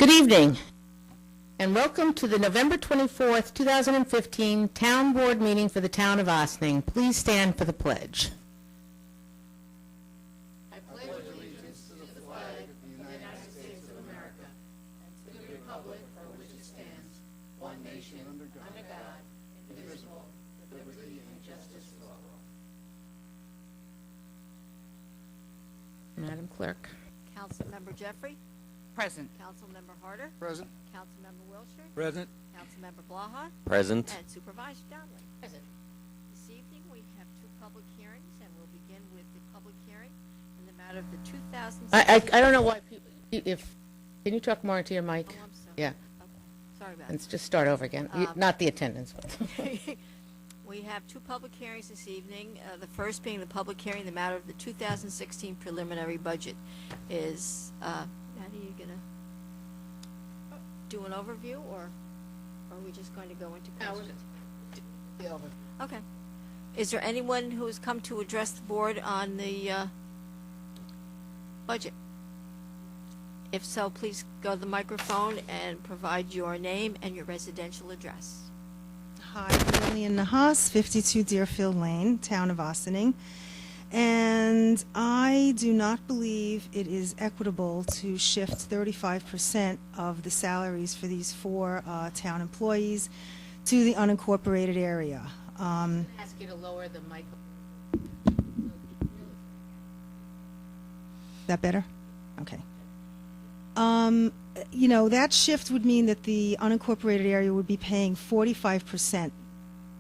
Good evening, and welcome to the November 24th, 2015 Town Board meeting for the Town of Ossining. Please stand for the pledge. I pledge allegiance to the flag of the United States of America and to the republic for which it stands, one nation, under God, indivisible, with liberty and justice for all. Madam Clerk. Councilmember Jeffrey? Present. Councilmember Harder? Present. Councilmember Wilshire? Present. Councilmember Blaha? Present. And Supervisor Donnelly? Present. This evening we have two public hearings, and we'll begin with the public hearing in the matter of the 2016... I don't know why people, can you talk more into your mic? Oh, I'm sorry. Yeah, Okay. Sorry about let's just start over again. Not the attendance, but... that. We have two public hearings this evening. The first being the public hearing in the matter of the 2016 preliminary budget. Are you going to do an overview, or are we just going to go into questions? Okay. Is there anyone who has come to address the board on the budget? If so, please go to the microphone and provide your name and your residential address. Hi, I'm Lillian Nahas, 52 Deerfield Lane, Town of Ossining. And I do not believe it is equitable to shift 35% of the salaries for these four town employees to the unincorporated area. Ask you to lower the mic. Is that better? Okay. You know, that shift would mean that the unincorporated area would be paying 45%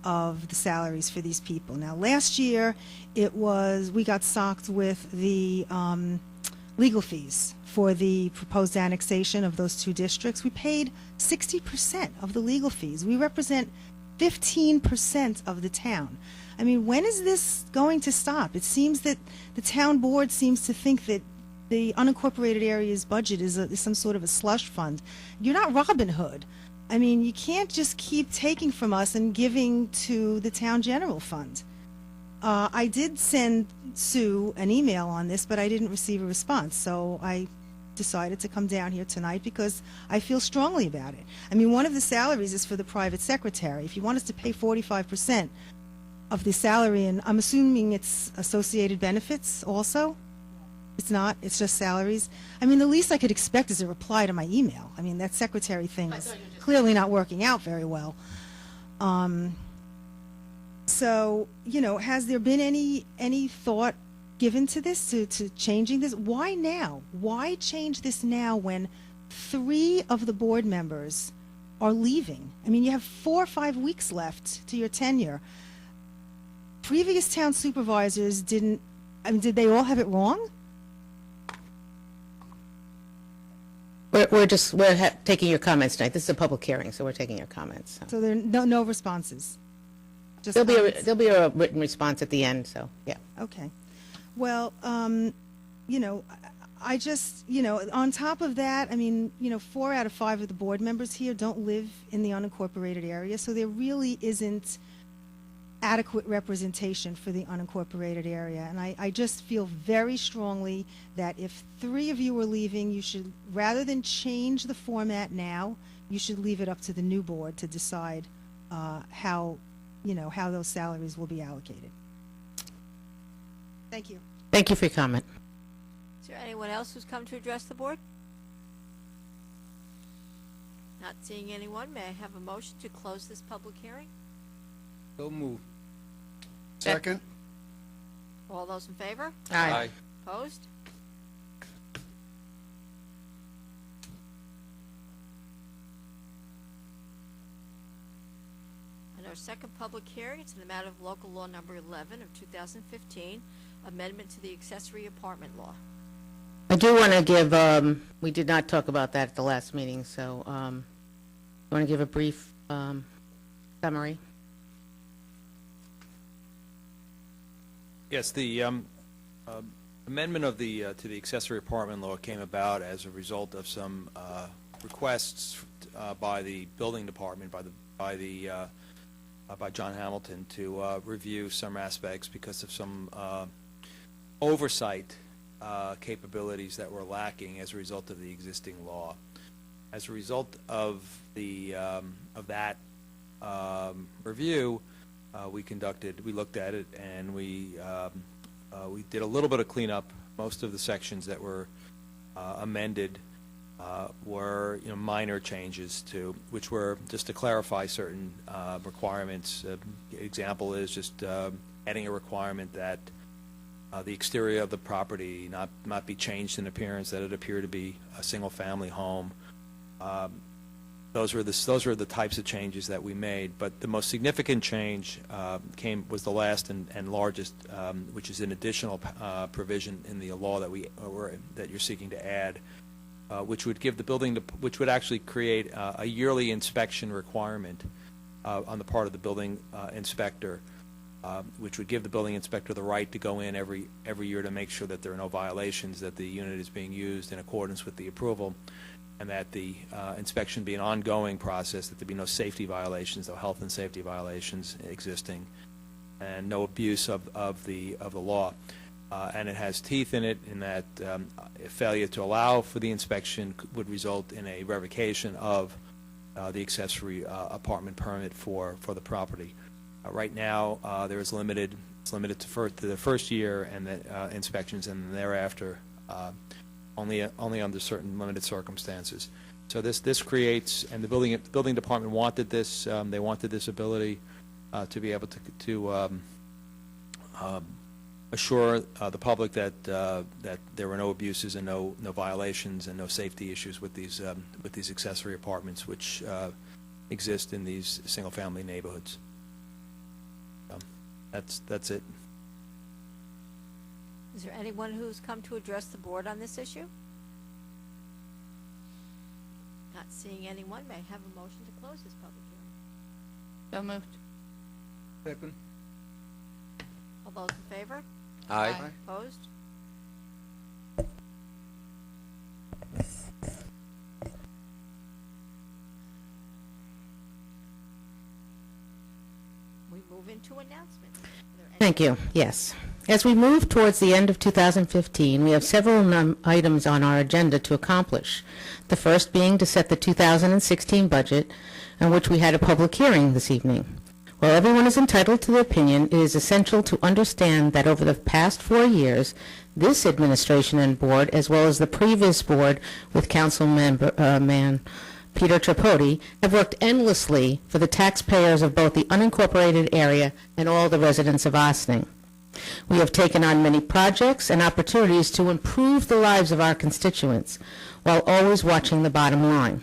of the salaries for these people. Now, last year, we got socked with the legal fees for the proposed annexation of those two districts. We paid 60% of the legal fees. We represent 15% of the town. I mean, when is this going to stop? It seems that the town board seems to think that the unincorporated area's budget is some sort of a slush fund. You're not Robin Hood. I mean, you can't just keep taking from us and giving to the town general fund. I did send Sue an email on this, but I didn't receive a response, so I decided to come down here tonight because I feel strongly about it. I mean, one of the salaries is for the private secretary. If you want us to pay 45% of the salary, and I'm assuming it's associated benefits also? It's not. It's just salaries. I mean, the least I could expect is a reply to my email. I mean, that secretary thing is clearly not working out very well. So, you know, has there been any thought given to this, to changing this? Why now? Why change this now when 3 of the board members are leaving? I mean, you have 4 or 5 weeks left to your tenure. Previous town supervisors did they all have it wrong? We're taking your comments tonight. This is a public hearing, so we're taking your comments. So there are no responses? Just There'll be a written response at the end, so, yeah. Okay. Well, you know, I just, you know, on top of that, I mean, you know, 4 out of 5 of the board members here don't live in the unincorporated area, so there really isn't adequate representation for the unincorporated area. And I just feel very strongly that if 3 of you are leaving, you should, rather than change the format now, you should leave it up to the new board to decide how those salaries will be allocated. Thank you. Thank you for your comment. Is there anyone else who's come to address the board? Not seeing anyone, may I have a motion to close this public hearing? So move. Second. All those in favor? Aye. Opposed? And our second public hearing, it's in the matter of local law number 11 of 2015, amendment to the accessory apartment law. I do want to give, we did not talk about that at the last meeting, so I want to give a brief summary. Yes, the amendment of the to the accessory apartment law came about as a result of some requests by the building department, by John Hamilton, to review some aspects because of some oversight capabilities that were lacking as a result of the existing law. As a result of that review, we looked at it, and we did a little bit of cleanup. Most of the sections that were amended were minor changes which were just to clarify certain requirements. Example is just adding a requirement that the exterior of the property not be changed in appearance, that it appear to be a single-family home. Those were the types of changes that we made. But the most significant change was the last and largest, which is an additional provision in the law that you're seeking to add, which would give the which would actually create a yearly inspection requirement on the part of the building inspector, which would give the building inspector the right to go in every year to make sure that there are no violations, that the unit is being used in accordance with the approval, and that the inspection be an ongoing process, that there be no safety violations, no health and safety violations existing, and no abuse of the law. And it has teeth in it in that failure to allow for the inspection would result in a revocation of the accessory apartment permit for the property. Right now, it's limited to the first year and the inspections, and thereafter only under certain limited circumstances. So this creates, and the building department wanted this. They wanted this ability to be able to assure the public that there were no abuses and no violations and no safety issues with these accessory apartments which exist in these single-family neighborhoods. That's it. Is there anyone who's come to address the board on this issue? Not seeing anyone. May I have a motion to close this public hearing? So moved. Second. All those in favor? Aye. Opposed? We move into announcements. Thank you. Yes. As we move towards the end of 2015, we have several items on our agenda to accomplish. The first being to set the 2016 budget, on which we had a public hearing this evening. While everyone is entitled to their opinion, it is essential to understand that over the past 4 years, this administration and board, as well as the previous board with Councilman Peter Tripodi, have worked endlessly for the taxpayers of both the unincorporated area and all the residents of Ossining. We have taken on many projects and opportunities to improve the lives of our constituents, while always watching the bottom line.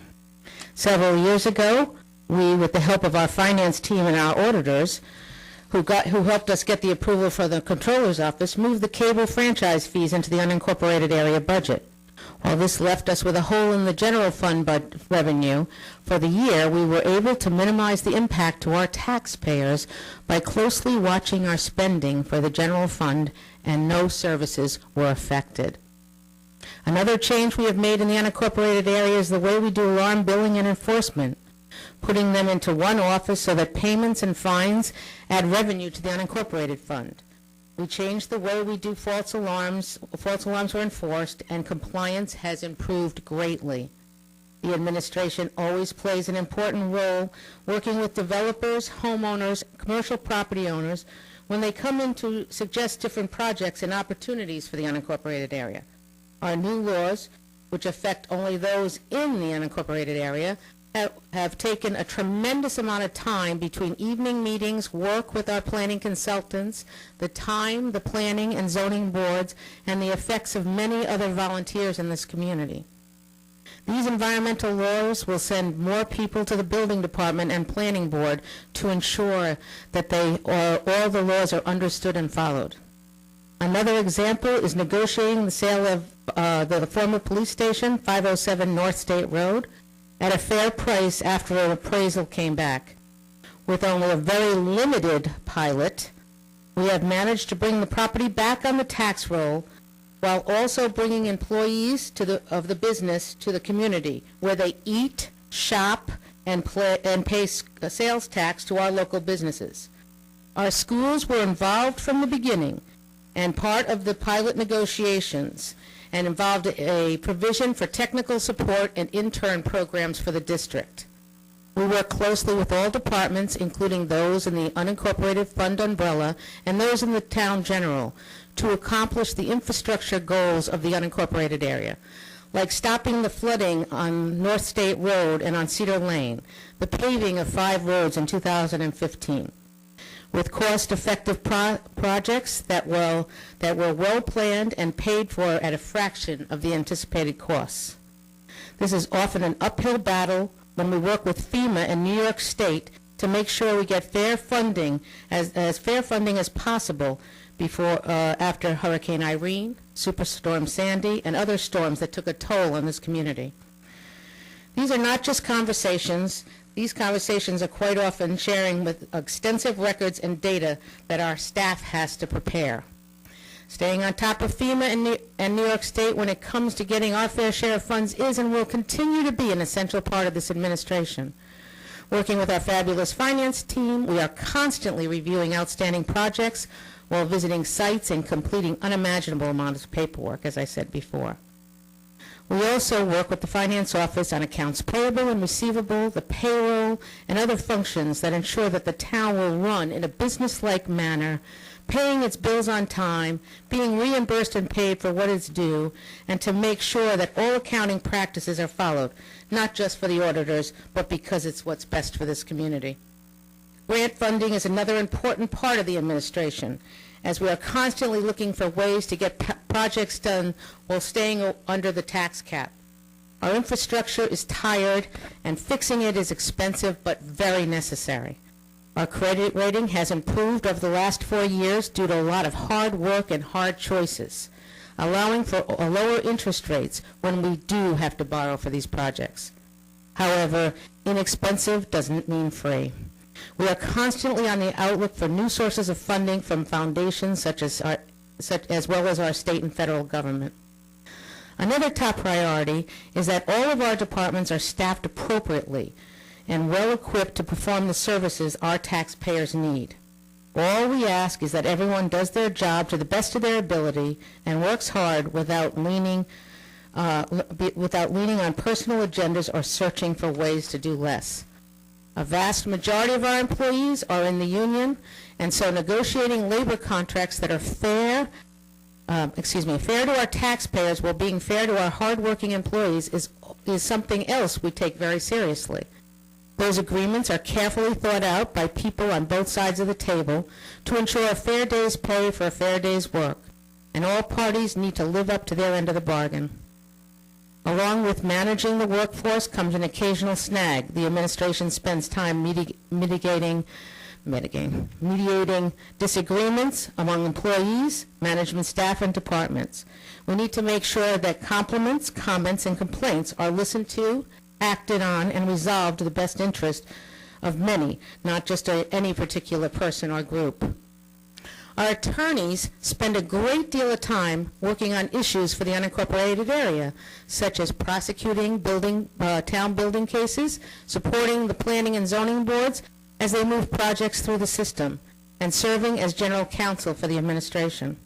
Several years ago, we, with the help of our finance team and our auditors, who helped us get the approval for the Comptroller's Office, moved the cable franchise fees into the unincorporated area budget. While this left us with a hole in the general fund revenue for the year, we were able to minimize the impact to our taxpayers by closely watching our spending for the general fund, and no services were affected. Another change we have made in the unincorporated area is the way we do alarm billing and enforcement, putting them into one office so that payments and fines add revenue to the unincorporated fund. We changed the way we do false alarms. False alarms were enforced, and compliance has improved greatly. The administration always plays an important role working with developers, homeowners, commercial property owners when they come in to suggest different projects and opportunities for the unincorporated area. Our new laws, which affect only those in the unincorporated area, have taken a tremendous amount of time between evening meetings, work with our planning consultants, the time, the planning and zoning boards, and the effects of many other volunteers in this community. These environmental laws will send more people to the building department and planning board to ensure that all the laws are understood and followed. Another example is negotiating the sale of the former police station, 507 North State Road, at a fair price after an appraisal came back. With only a very limited pilot, we have managed to bring the property back on the tax roll while also bringing employees of the business to the community, where they eat, shop, and pay sales tax to our local businesses. Our schools were involved from the beginning and part of the pilot negotiations, and involved a provision for technical support and intern programs for the district. We work closely with all departments, including those in the unincorporated fund umbrella and those in the town general, to accomplish the infrastructure goals of the unincorporated area, like stopping the flooding on North State Road and on Cedar Lane, the paving of 5 roads in 2015, with cost-effective projects that were well-planned and paid for at a fraction of the anticipated costs. This is often an uphill battle when we work with FEMA and New York State to make sure we get fair funding, as fair funding as possible after Hurricane Irene, Superstorm Sandy, and other storms that took a toll on this community. These are not just conversations. These conversations are quite often sharing with extensive records and data that our staff has to prepare. Staying on top of FEMA and New York State when it comes to getting our fair share of funds is and will continue to be an essential part of this administration. Working with our fabulous finance team, we are constantly reviewing outstanding projects while visiting sites and completing unimaginable amounts of paperwork, as I said before. We also work with the finance office on accounts payable and receivable, the payroll, and other functions that ensure that the town will run in a business-like manner, paying its bills on time, being reimbursed and paid for what is due, and to make sure that all accounting practices are followed, not just for the auditors, but because it's what's best for this community. Grant funding is another important part of the administration, as we are constantly looking for ways to get projects done while staying under the tax cap. Our infrastructure is tired, and fixing it is expensive but very necessary. Our credit rating has improved over the last 4 years due to a lot of hard work and hard choices, allowing for lower interest rates when we do have to borrow for these projects. However, inexpensive doesn't mean free. We are constantly on the outlook for new sources of funding from foundations such as well as our state and federal government. Another top priority is that all of our departments are staffed appropriately and well-equipped to perform the services our taxpayers need. All we ask is that everyone does their job to the best of their ability and works hard without leaning on personal agendas or searching for ways to do less. A vast majority of our employees are in the union, and so negotiating labor contracts that are fair to our taxpayers while being fair to our hardworking employees is something else we take very seriously. Those agreements are carefully thought out by people on both sides of the table to ensure a fair day's pay for a fair day's work, and all parties need to live up to their end of the bargain. Along with managing the workforce comes an occasional snag. The administration spends time mediating disagreements among employees, management staff, and departments. We need to make sure that compliments, comments, and complaints are listened to, acted on, and resolved to the best interest of many, not just any particular person or group. Our attorneys spend a great deal of time working on issues for the unincorporated area, such as prosecuting town building cases, supporting the planning and zoning boards as they move projects through the system, and serving as general counsel for the administration.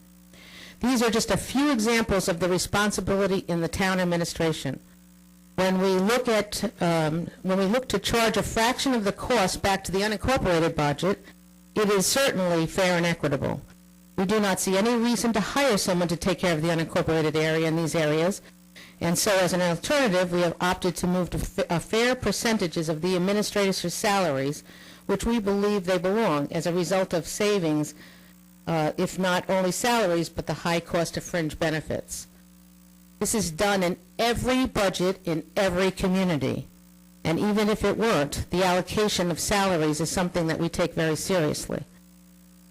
These are just a few examples of the responsibility in the town administration. When we look to charge a fraction of the cost back to the unincorporated budget, it is certainly fair and equitable. We do not see any reason to hire someone to take care of the unincorporated area in these areas, and so as an alternative, we have opted to move to fair percentages of the administrators' salaries, which we believe they belong as a result of savings, if not only salaries, but the high cost of fringe benefits. This is done in every budget in every community. And even if it weren't, the allocation of salaries is something that we take very seriously.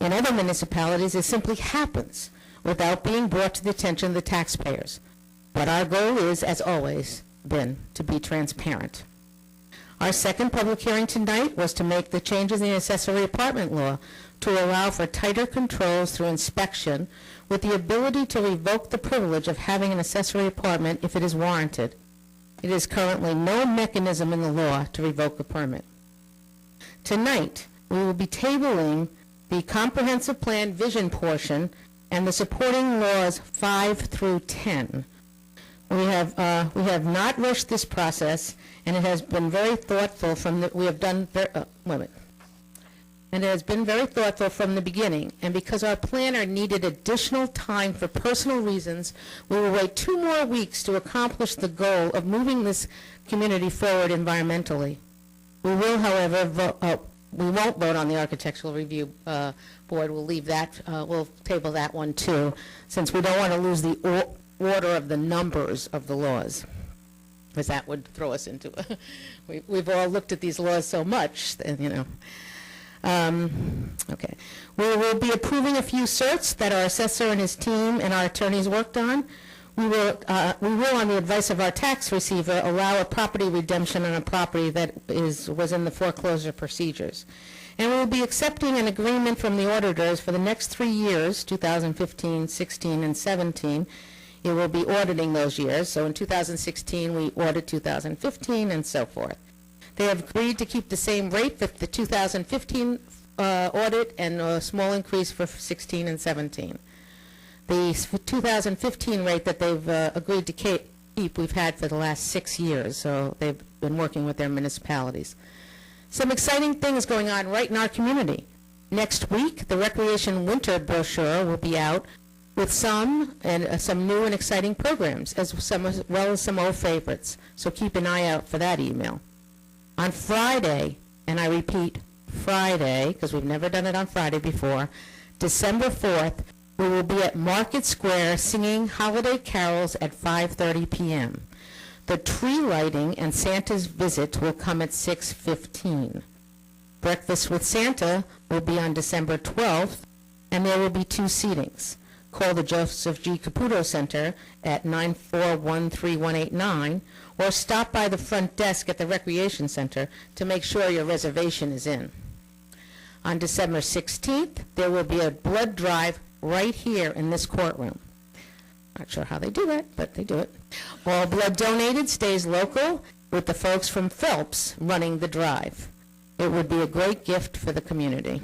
In other municipalities, it simply happens without being brought to the attention of the taxpayers. But our goal is, as always, been to be transparent. Our second public hearing tonight was to make the changes in the accessory apartment law to allow for tighter controls through inspection with the ability to revoke the privilege of having an accessory apartment if it is warranted. It is currently no mechanism in the law to revoke a permit. Tonight, we will be tabling the comprehensive plan vision portion and the supporting laws 5 through 10 We have not rushed this process, and it has been very thoughtful from the, we have done, wait a minute. And it has been very thoughtful from the beginning, and because our planner needed additional time for personal reasons, we will wait 2 more weeks to accomplish the goal of moving this community forward environmentally. We will, however, we won't vote on the Architectural Review Board. We'll leave that, we'll table that one too, since we don't want to lose the order of the numbers of the laws, because that would throw us into, we've all looked at these laws so much, and, you know. Okay. We will be approving a few certs that our assessor and his team and our attorneys worked on. We will, on the advice of our tax receiver, allow a property redemption on a property that was in the foreclosure procedures. And we will be accepting an agreement from the auditors for the next 3 years, 2015, 16, and 17. It will be auditing those years. So in 2016, we audit 2015, and so forth. They have agreed to keep the same rate for the 2015 audit and a small increase for 16 and 17. The 2015 rate that they've agreed to keep we've had for the last 6 years, so they've been working with their municipalities. Some exciting things going on right in our community. Next week, the Recreation Winter brochure will be out with some new and exciting programs, as well as some old favorites, so keep an eye out for that email. On Friday, and I repeat, Friday, because we've never done it on Friday before, December 4th, we will be at Market Square singing holiday carols at 5:30 p.m. The tree lighting and Santa's visit will come at 6:15. Breakfast with Santa will be on December 12th, and there will be 2 seatings. Call the Joseph G. Caputo Center at 9413189, or stop by the front desk at the Recreation Center to make sure your reservation is in. On December 16th, there will be a blood drive right here in this courtroom. Not sure how they do that, but they do it. All blood donated stays local, with the folks from Phelps running the drive. It would be a great gift for the community.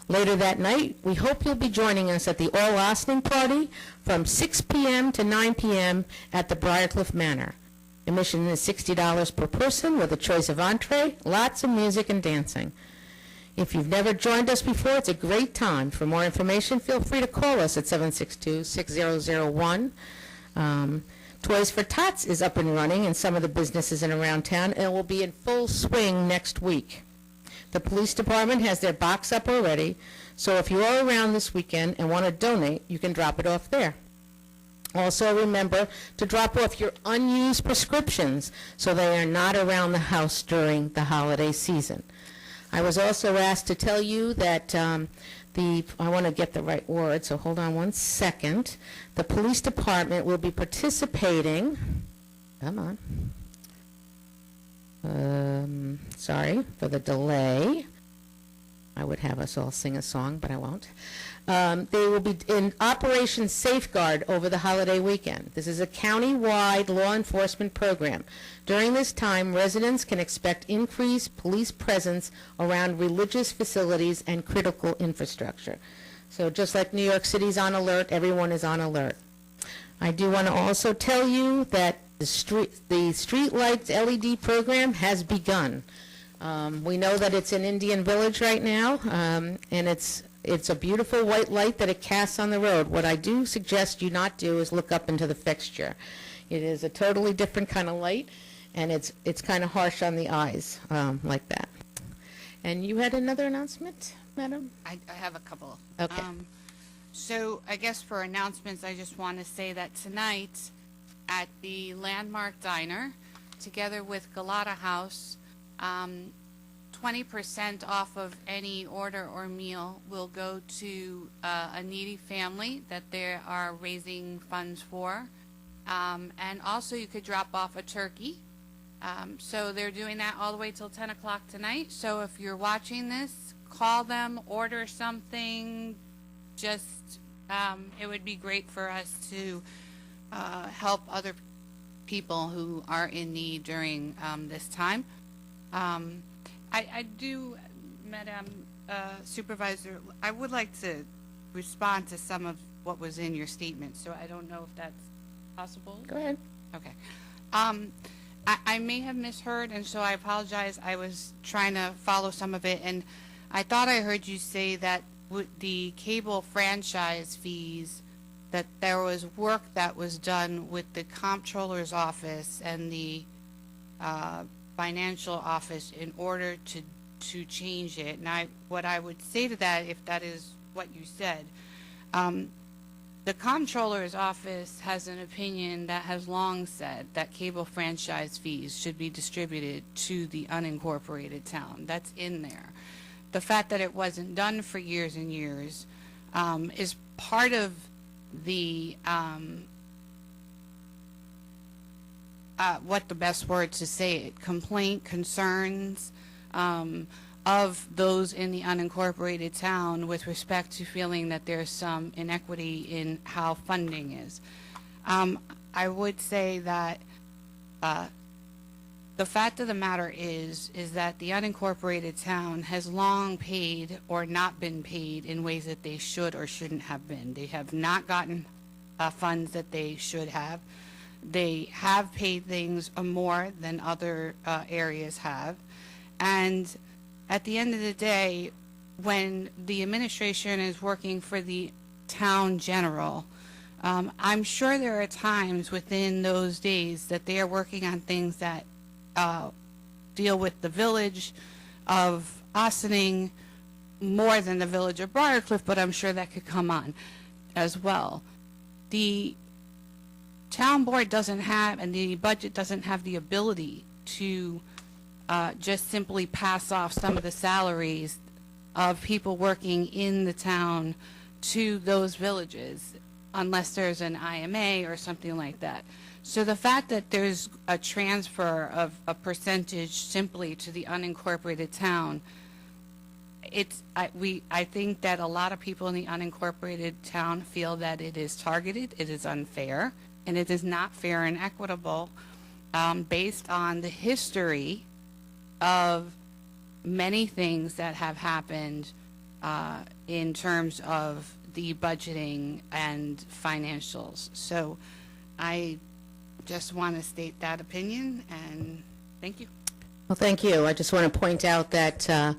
Later that night, we hope you'll be joining us at the All-Austining Party from 6 p.m. to 9 p.m. at the Briarcliff Manor. Admission is $60 per person with a choice of entree, lots of music and dancing. If you've never joined us before, it's a great time. For more information, feel free to call us at 762-6001. Toys for Tots is up and running in some of the businesses in around town and will be in full swing next week. The police department has their box up already, so if you are around this weekend and want to donate, you can drop it off there. Also remember to drop off your unused prescriptions so they are not around the house during the holiday season. I was also asked to tell you that I want to get the right word, so hold on one second. The police department will be participating, come on, sorry for the delay. I would have us all sing a song, but I won't. They will be in Operation Safeguard over the holiday weekend. This is a county-wide law enforcement program. During this time, residents can expect increased police presence around religious facilities and critical infrastructure. So just like New York City's on alert, everyone is on alert. I do want to also tell you that the street lights LED program has begun. We know that it's in Indian Village right now, and it's a beautiful white light that it casts on the road. What I do suggest you not do is look up into the fixture. It is a totally different kind of light, and it's kind of harsh on the eyes, like that. And you had another announcement, Madam? I have a couple. Okay. So I guess for announcements, I just want to say that tonight at the Landmark Diner, together with Galata House, 20% off of any order or meal will go to a needy family that they are raising funds for. And also you could drop off a turkey. So they're doing that all the way till 10 o'clock tonight. So if you're watching this, call them, order something. Just, it would be great for us to help other people who are in need during this time. I do, Madam Supervisor, I would like to respond to some of what was in your statement, so I don't know if that's possible. Go ahead. Okay. I may have misheard, and so I apologize. I was trying to follow some of it, and I thought I heard you say that with the cable franchise fees, that there was work that was done with the comptroller's office and the financial office in order to change it. And what I would say to that, if that is what you said, the comptroller's office has an opinion that has long said that cable franchise fees should be distributed to the unincorporated town. That's in there. The fact that it wasn't done for years and years is part of the what the best word to say it, complaint, concerns of those in the unincorporated town with respect to feeling that there's some inequity in how funding is. I would say that the fact of the matter is that the unincorporated town has long paid or not been paid in ways that they should or shouldn't have been. They have not gotten funds that they should have. They have paid things more than other areas have. And at the end of the day, when the administration is working for the town general, I'm sure there are times within those days that they are working on things that deal with the village of Ossining more than the village of Briarcliff, but I'm sure that could come on as well. The town board doesn't have, and the budget doesn't have the ability to just simply pass off some of the salaries of people working in the town to those villages unless there's an IMA or something like that. So the fact that there's a transfer of a percentage simply to the unincorporated town, I think that a lot of people in the unincorporated town feel that it is targeted, it is unfair, and it is not fair and equitable based on the history of many things that have happened in terms of the budgeting and financials. So I just want to state that opinion, and thank you. Well, thank you. I just want to point out that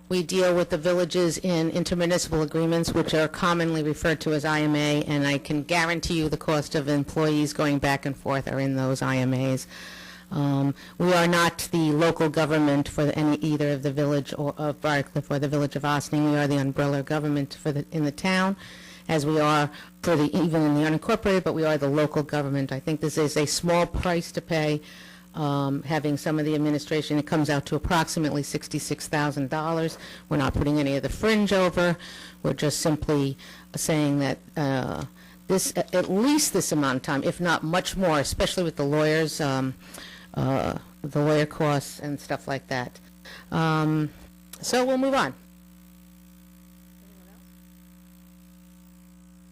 we deal with the villages in intermunicipal agreements, which are commonly referred to as IMA, and I can guarantee you the cost of employees going back and forth are in those IMAs. We are not the local government for either of the village of Briarcliff or the village of Ossining. We are the umbrella government in the town, as we are for even in the unincorporated, but we are the local government. I think this is a small price to pay, having some of the administration. It comes out to approximately $66,000. We're not putting any of the fringe over. We're just simply saying that at least this amount of time, if not much more, especially with the lawyers, the lawyer costs and stuff like that. So we'll move on.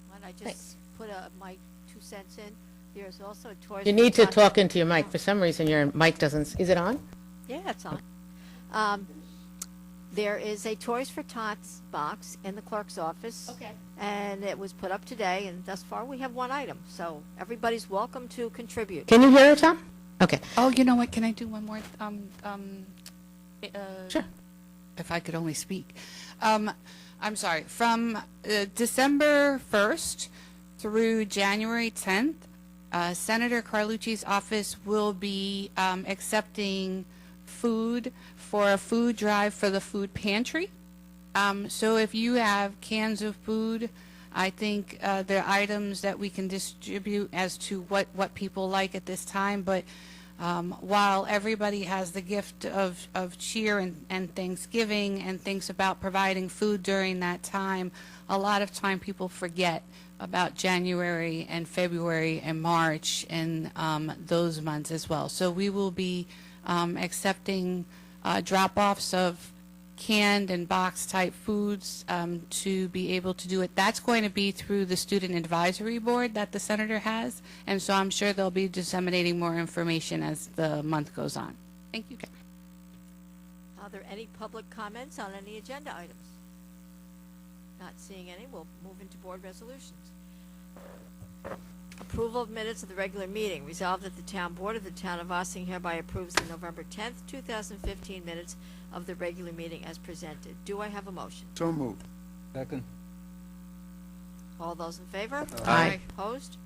Why don't I just put my 2 cents in? There's also a Toys You for need to Tots- talk into your mic. For some reason, your mic doesn't. Is it on? Yeah, it's on. There is a Toys for Tots box in the clerk's office. Okay. And it was put up today, and thus far we have one item. So everybody's welcome to contribute. Can you hear it, Tom? Okay. Oh, you know what? Can I do one more? Sure. If I could only speak. I'm sorry. From December 1st through January 10th, Senator Carlucci's office will be accepting food for a food drive for the food pantry. So if you have cans of food, I think there are items that we can distribute as to what people like at this time. But while everybody has the gift of cheer and Thanksgiving and thinks about providing food during that time, a lot of time people forget about January and February and March and those months as well. So we will be accepting drop-offs of canned and box type foods to be able to do it. That's going to be through the Student Advisory Board that the Senator has, and so I'm sure they'll be disseminating more information as the month goes on. Thank you. Are there any public comments on any agenda items? Not seeing any, we'll move into board resolutions. Approval of minutes of the regular meeting. Resolved that the Town Board of the Town of Ossing hereby approves the November 10th, 2015 minutes of the regular meeting as presented. Do I have a motion? So moved. Second. All those in favor? Aye. Opposed?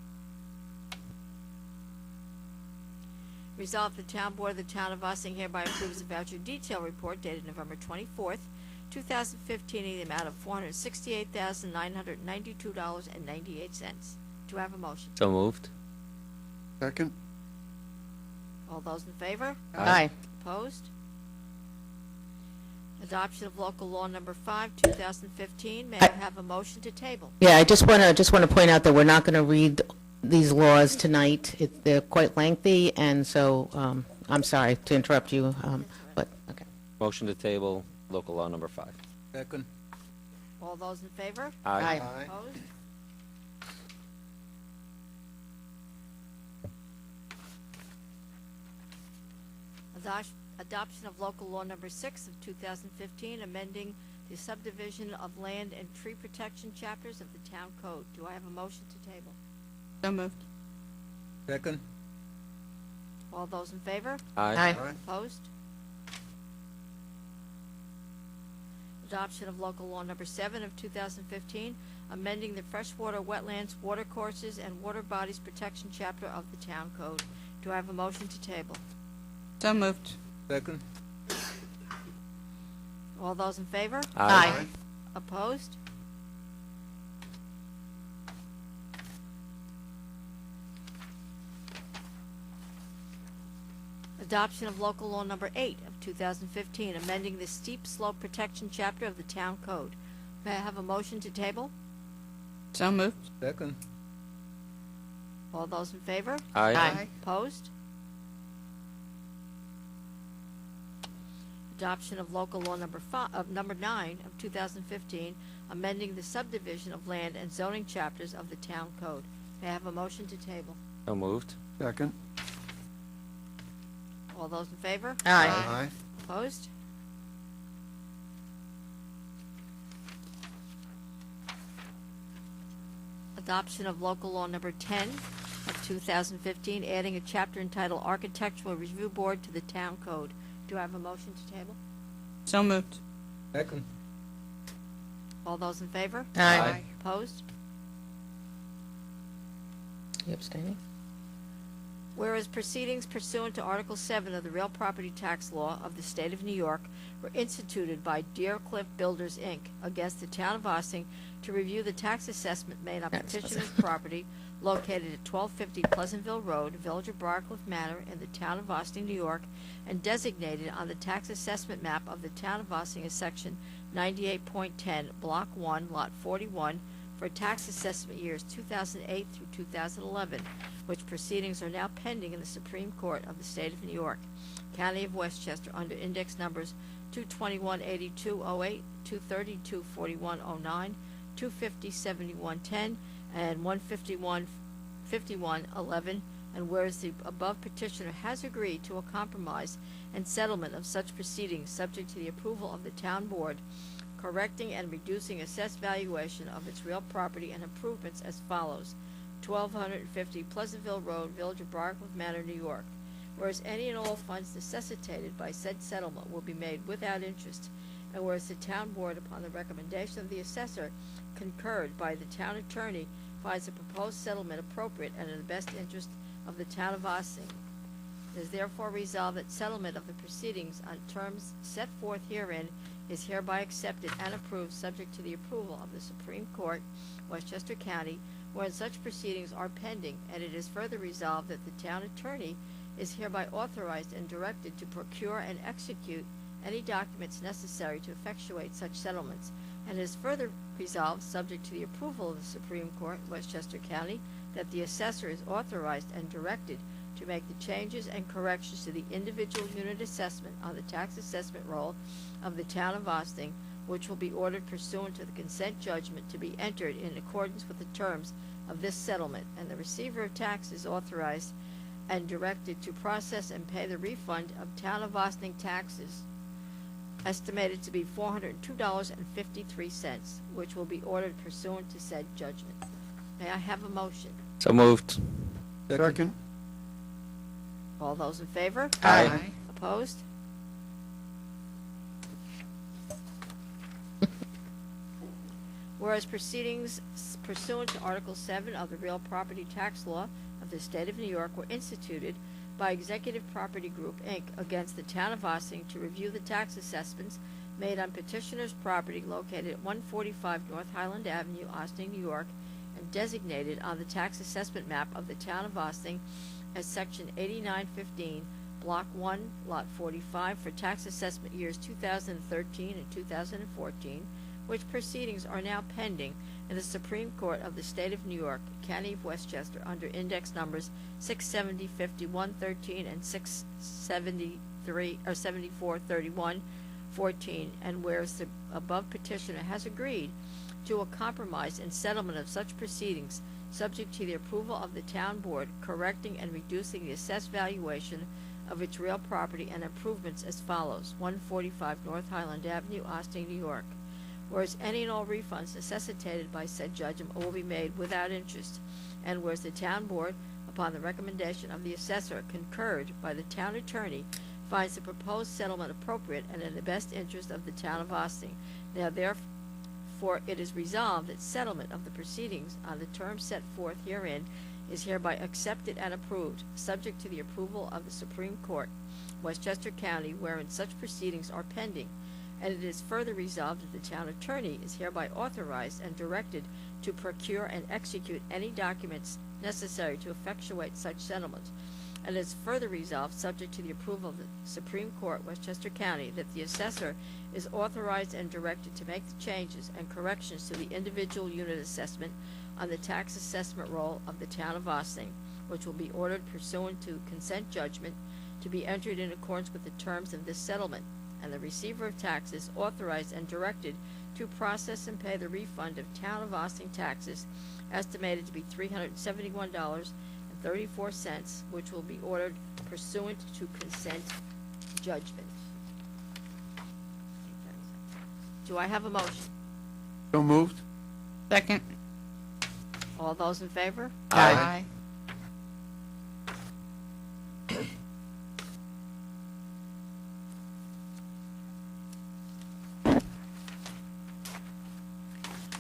Resolved the Town Board of the Town of Ossing hereby approves the voucher detail report dated November 24th, 2015 in the amount of $468,992.98. Do I have a motion? So moved. Second. All those in favor? Aye. Opposed? Adoption of local law number 5, 2015. May I have a motion to table? Yeah, I just want to point out that we're not going to read these laws tonight. They're quite lengthy, and so I'm sorry to interrupt you, but okay. Motion to table local law number 5. Second. All those in favor? Aye. Opposed? Adoption of local law number 6 of 2015, amending the subdivision of land and tree protection chapters of the town code. Do I have a motion to table? So moved. Second. All those in favor? Aye. Opposed? Adoption of local law number 7 of 2015, amending the freshwater wetlands, watercourses, and water bodies protection chapter of the town code. Do I have a motion to table? So moved. Second. All those in favor? Aye. Opposed? Adoption of local law number 8 of 2015, amending the steep slope protection chapter of the town code. May I have a motion to table? So moved. Second. All those in favor? Aye. Opposed? Adoption of local law number 9 of 2015, amending the subdivision of land and zoning chapters of the town code. May I have a motion to table? So moved. Second. All those in favor? Aye. Opposed? Adoption of local law number 10 of 2015, adding a chapter entitled Architectural Review Board to the town code. Do I have a motion to table? So moved. Second. All those in favor? Aye. Opposed? You abstaining? Whereas proceedings pursuant to Article 7 of the Real Property Tax Law of the State of New York were instituted by Deercliff Builders, Inc. against the town of Ossing to review the tax assessment made on That's petitioner's property located at 1250 Pleasantville Road, Village of Briarcliff Manor, in the town of Ossing, New York, and designated on the tax assessment map of the town of Ossing as Section 98.10, Block 1, Lot 41, for tax assessment years 2008 through 2011, which proceedings are now pending in the Supreme Court of the State of New York, County of Westchester, under index numbers 221-8208, 232-4109, 250-7110, and 151-5111, and whereas the above petitioner has agreed to a compromise and settlement of such proceedings subject to the approval of the town board, correcting and reducing assessed valuation of its real property and improvements as follows: 1250 Pleasantville Road, Village of Briarcliff Manor, New York. Whereas any and all funds necessitated by said settlement will be made without interest, and whereas the town board, upon the recommendation of the assessor, concurred by the town attorney, finds the proposed settlement appropriate and in the best interest of the town of Ossing. It is therefore resolved that settlement of the proceedings on terms set forth herein is hereby accepted and approved, subject to the approval of the Supreme Court, Westchester County, wherein such proceedings are pending, and it is further resolved that the town attorney is hereby authorized and directed to procure and execute any documents necessary to effectuate such settlements, and it is further resolved, subject to the approval of the Supreme Court, Westchester County, that the assessor is authorized and directed to make the changes and corrections to the individual unit assessment on the tax assessment roll of the town of Ossing, which will be ordered pursuant to the consent judgment to be entered in accordance with the terms of this settlement, and the receiver of tax is authorized and directed to process and pay the refund of town of Ossing taxes estimated to be $402.53, which will be ordered pursuant to said judgment. May I have a motion? So moved. Second. All those in favor? Aye. Opposed? Whereas proceedings pursuant to Article 7 of the Real Property Tax Law of the State of New York were instituted by Executive Property Group, Inc. against the Town of Ossining to review the tax assessments made on petitioner's property located at 145 North Highland Avenue, Ossining, New York, and designated on the tax assessment map of the Town of Ossining as Section 8915, Block 1, Lot 45, for tax assessment years 2013 and 2014, which proceedings are now pending in the Supreme Court of the State of New York, County of Westchester, under index numbers 670, 51, 13, and 673 or 74, 31, 14, and whereas the above petitioner has agreed to a compromise and settlement of such proceedings, subject to the approval of the town board, correcting and reducing the assessed valuation of its real property and improvements as follows: 145 North Highland Avenue, Ossining, New York. Whereas any and all refunds necessitated by said judgment will be made without interest, and whereas the town board, upon the recommendation of the assessor, concurred by the town attorney, finds the proposed settlement appropriate and in the best interest of the town of Ossining. Now therefore it is resolved that settlement of the proceedings on the terms set forth herein is hereby accepted and approved, subject to the approval of the Supreme Court, Westchester County, wherein such proceedings are pending. And it is further resolved that the town attorney is hereby authorized and directed to procure and execute any documents necessary to effectuate such settlement. And it is further resolved, subject to the approval of the Supreme Court, Westchester County, that the assessor is authorized and directed to make the changes and corrections to the individual unit assessment on the tax assessment roll of the town of Ossining, which will be ordered pursuant to consent judgment to be entered in accordance with the terms of this settlement, and the receiver of taxes authorized and directed to process and pay the refund of town of Ossining taxes estimated to be $371.34, which will be ordered pursuant to consent judgment. Do I have a motion? So moved. Second. All those in favor? Aye.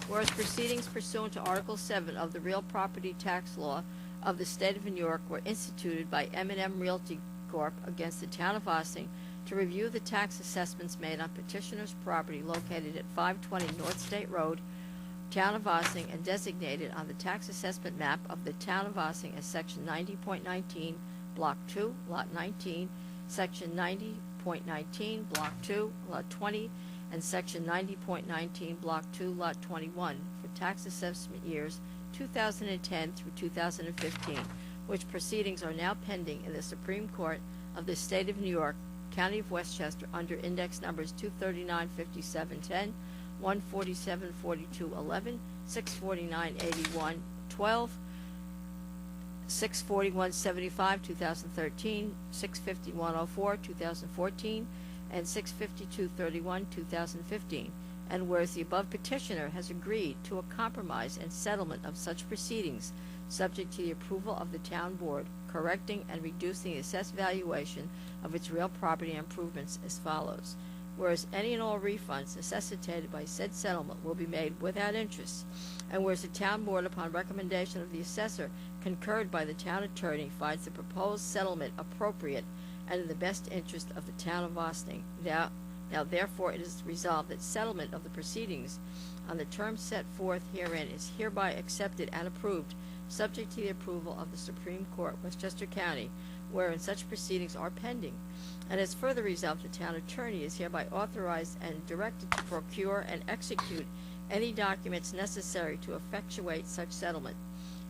Whereas proceedings pursuant to Article 7 of the Real Property Tax Law of the State of New York were instituted by M&M Realty Corp. Against the town of Ossining to review the tax assessments made on petitioner's property located at 520 North State Road, town of Ossining, and designated on the tax assessment map of the town of Ossining as Section 90.19, Block 2, Lot 19, Section 90.19, Block 2, Lot 20, and Section 90.19, Block 2, Lot 21, for tax assessment years 2010 through 2015, which proceedings are now pending in the Supreme Court of the State of New York, County of Westchester, under index numbers 239-5710, 147-4211, 649-8112, 641-75, 2013, 651-04, 2014, and 652-31, 2015. And whereas the above petitioner has agreed to a compromise and settlement of such proceedings, subject to the approval of the town board, correcting and reducing the assessed valuation of its real property improvements as follows: whereas any and all refunds necessitated by said settlement will be made without interest, and whereas the town board, upon recommendation of the assessor, concurred by the town attorney, finds the proposed settlement appropriate and in the best interest of the town of Ossining. Now therefore it is resolved that settlement of the proceedings on the terms set forth herein is hereby accepted and approved, subject to the approval of the Supreme Court, Westchester County, wherein such proceedings are pending. And as further resolved, the town attorney is hereby authorized and directed to procure and execute any documents necessary to effectuate such settlement.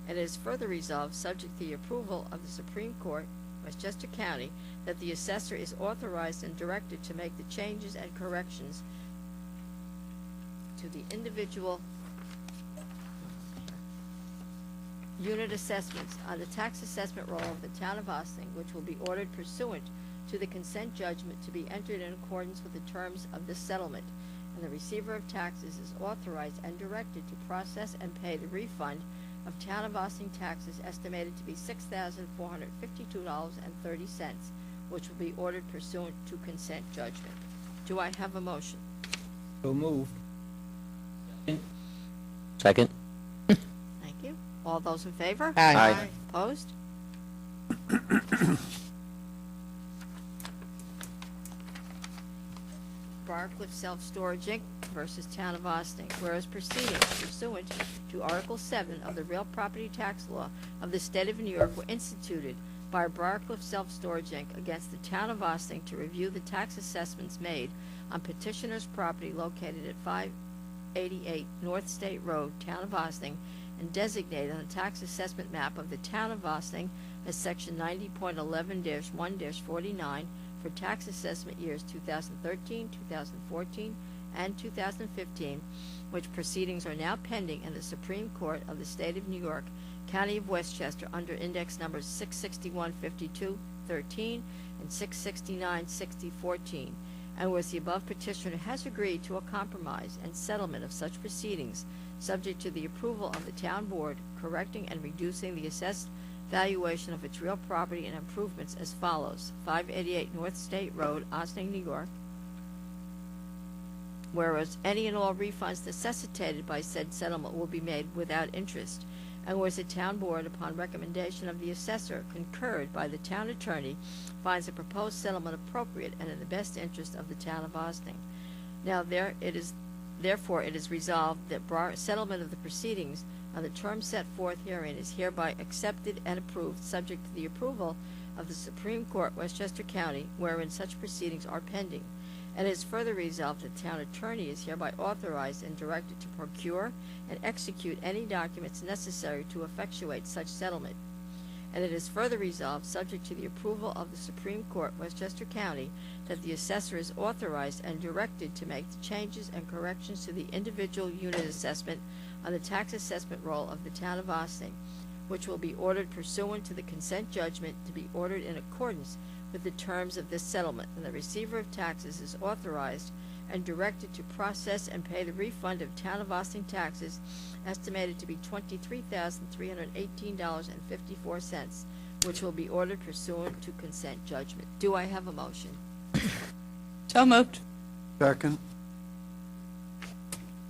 And it is further resolved, subject to the approval of the Supreme Court, Westchester County, that the assessor is authorized and directed to make the changes and corrections to the individual unit assessments on the tax assessment roll of the town of Ossining, which will be ordered pursuant to the consent judgment to be entered in accordance with the terms of this settlement. And the receiver of taxes is authorized and directed to process and pay the refund of Town of Austin taxes estimated to be $6,452.30, which will be ordered pursuant to consent judgment. Do I have a motion? So moved. Second. Thank you. All those in favor? Aye. Opposed? Briarcliff Self-Storage Inc. versus Town of Austin, whereas proceedings pursuant to Article 7 of the Real Property Tax Law of the State of New York were instituted by Briarcliff Self-Storage Inc. against the Town of Austin to review the tax assessments made on petitioner's property located at 588 North State Road, Town of Austin, and designated on the tax assessment map of the Town of Austin as Section 90.11-1-49 for tax assessment years 2013, 2014, and 2015, which proceedings are now pending in the Supreme Court of the State of New York, County of Westchester, under index numbers 661-52-13 and 669-60-14, and whereas the above petitioner has agreed to a compromise and settlement of such proceedings, subject to the approval of the Town Board, correcting and reducing the assessed valuation of its real property and improvements as follows: 588 North State Road, Austin, New York. Whereas any and all refunds necessitated by said settlement will be made without interest, and whereas the Town Board, upon recommendation of the assessor, concurred by the Town Attorney, finds the proposed settlement appropriate and in the best interest of the Town of Austin. Now therefore it is resolved that settlement of the proceedings on the terms set forth herein is hereby accepted and approved, subject to the approval of the Supreme Court, Westchester County, wherein such proceedings are pending. And it is further resolved that the Town Attorney is hereby authorized and directed to procure and execute any documents necessary to effectuate such settlement. And it is further resolved, subject to the approval of the Supreme Court, Westchester County, that the assessor is authorized and directed to make the changes and corrections to the individual unit assessment on the tax assessment roll of the Town of Austin, which will be ordered pursuant to the consent judgment to be ordered in accordance with the terms of this settlement, and the receiver of taxes is authorized and directed to process and pay the refund of Town of Austin taxes estimated to be $23,318.54, which will be ordered pursuant to consent judgment. Do I have a motion? So moved. Second.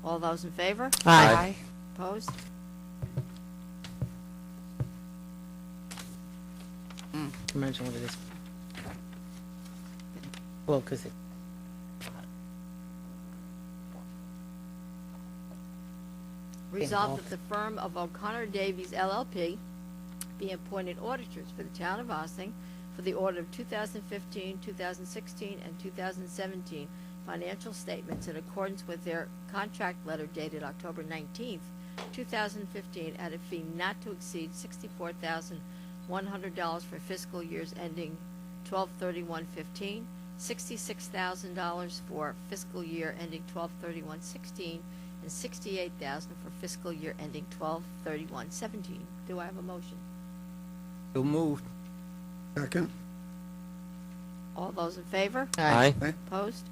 All those in favor? Aye. Opposed? Imagine what it is. Well, because it. Resolved that the firm of O'Connor Davies LLP be appointed auditors for the Town of Austin for the audit of 2015, 2016, and 2017 financial statements in accordance with their contract letter dated October 19th, 2015, at a fee not to exceed $64,100 for fiscal years ending 12/31/15, $66,000 for fiscal year ending 12/31/16, and $68,000 for fiscal year ending 12/31/17. Do I have a motion? So moved. Second. All those in favor? Aye. Opposed?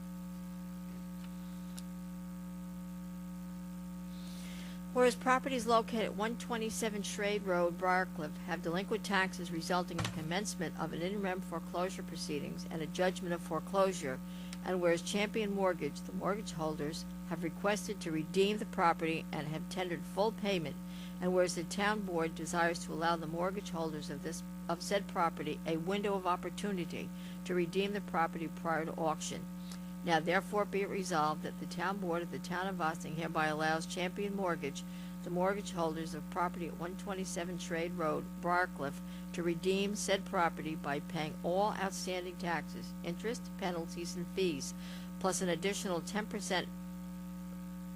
Whereas properties located at 127 Schrade Road, Briarcliff, have delinquent taxes resulting in commencement of an interim foreclosure proceedings and a judgment of foreclosure, and whereas Champion Mortgage, the mortgage holders, have requested to redeem the property and have tendered full payment, and whereas the Town Board desires to allow the mortgage holders of said property a window of opportunity to redeem the property prior to auction. Now therefore be it resolved that the Town Board of the Town of Austin hereby allows Champion Mortgage, the mortgage holders of property at 127 Schrade Road, Briarcliff, to redeem said property by paying all outstanding taxes, interest, penalties, and fees, plus an additional 10%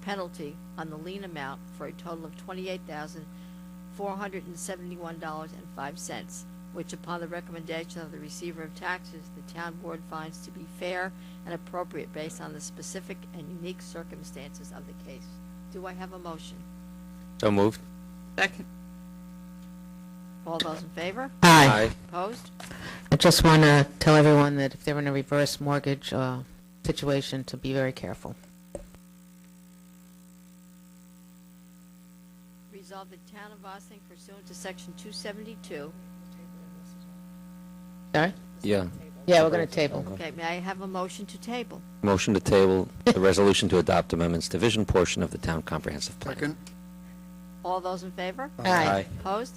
penalty on the lien amount for a total of $28,471.05, which upon the recommendation of the receiver of taxes, the Town Board finds to be fair and appropriate based on the specific and unique circumstances of the case. Do I have a motion? So moved. Second. All those in favor? Aye. Opposed? I just want to tell everyone that if they're in a reverse mortgage situation, to be very careful. Resolved the Town of Ossining pursuant to Section 272. Sorry? Yeah. Yeah, we're going to table. Okay, may I have a motion to table? Motion to table the resolution to adopt amendments to vision portion of the town comprehensive plan. Second. All those in favor? Aye. Opposed?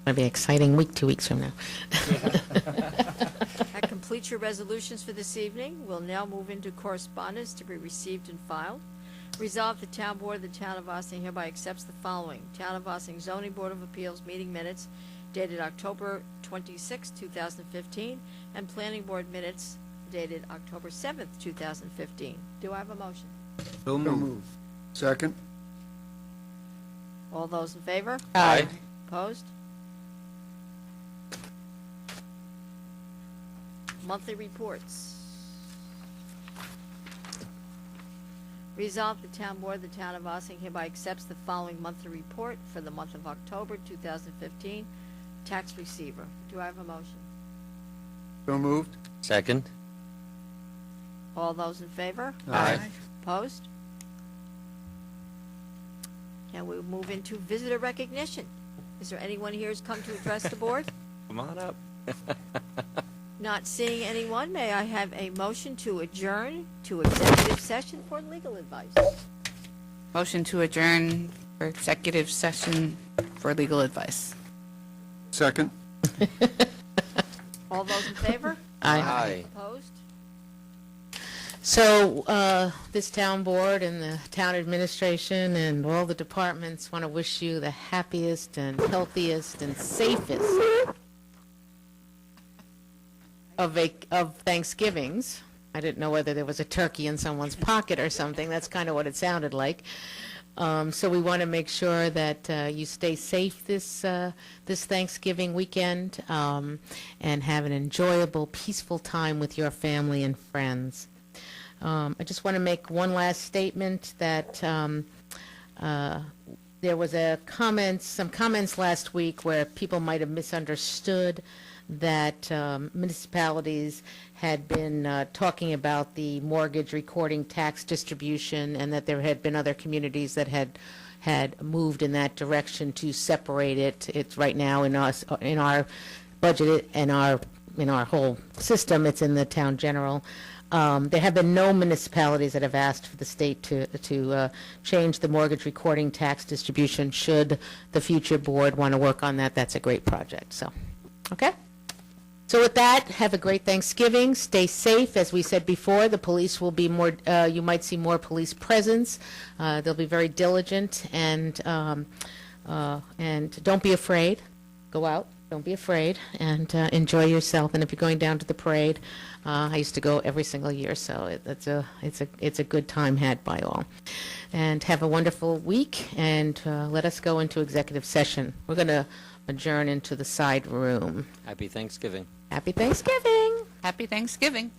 It'll be an exciting week, 2 weeks from now. That completes your resolutions for this evening. We'll now move into correspondence to be received and filed. Resolved, the Town Board of the Town of Ossining hereby accepts the following: Town of Ossining Zoning Board of Appeals meeting minutes dated October 26, 2015, and Planning Board minutes dated October 7th, 2015. Do I have a motion? So moved. Second. All those in favor? Aye. Opposed? Monthly reports. Resolved, the Town Board of the Town of Ossining hereby accepts the following monthly report for the month of October 2015. Tax receiver. Do I have a motion? So moved. Second? All those in favor? Aye. Opposed? Can we move into visitor recognition? Is there anyone here who's come to address the board? Come on up. Not seeing anyone, may I have a motion to adjourn to executive session for legal advice? Motion to adjourn for executive session for legal advice. Second. All those in favor? Aye. Opposed? So, this town board and the town administration and all the departments want to wish you the happiest and healthiest and safest of Thanksgivings. I didn't know whether there was a turkey in someone's pocket or something. That's kind of what it sounded like. So we want to make sure that you stay safe this Thanksgiving weekend and have an enjoyable, peaceful time with your family and friends. I just want to make one last statement that there was some comments last week where people might have misunderstood that municipalities had been talking about the mortgage recording tax distribution, and that there had been other communities that had moved in that direction to separate it. It's right now in our budget and in our whole system. It's in the town general. There have been no municipalities that have asked for the state to change the mortgage recording tax distribution. Should the future board want to work on that, that's a great project. So, okay. So with that, have a great Thanksgiving. Stay safe. As we said before, the police will be more, you might see more police presence. They'll be very diligent, and don't be afraid. Go out. Don't be afraid, and enjoy yourself. And if you're going down to the parade, I used to go every single year, so it's a good time had by all. And have a wonderful week, and let us go into executive session. We're going to adjourn into the side room. Happy Thanksgiving. Happy Thanksgiving. Happy Thanksgiving.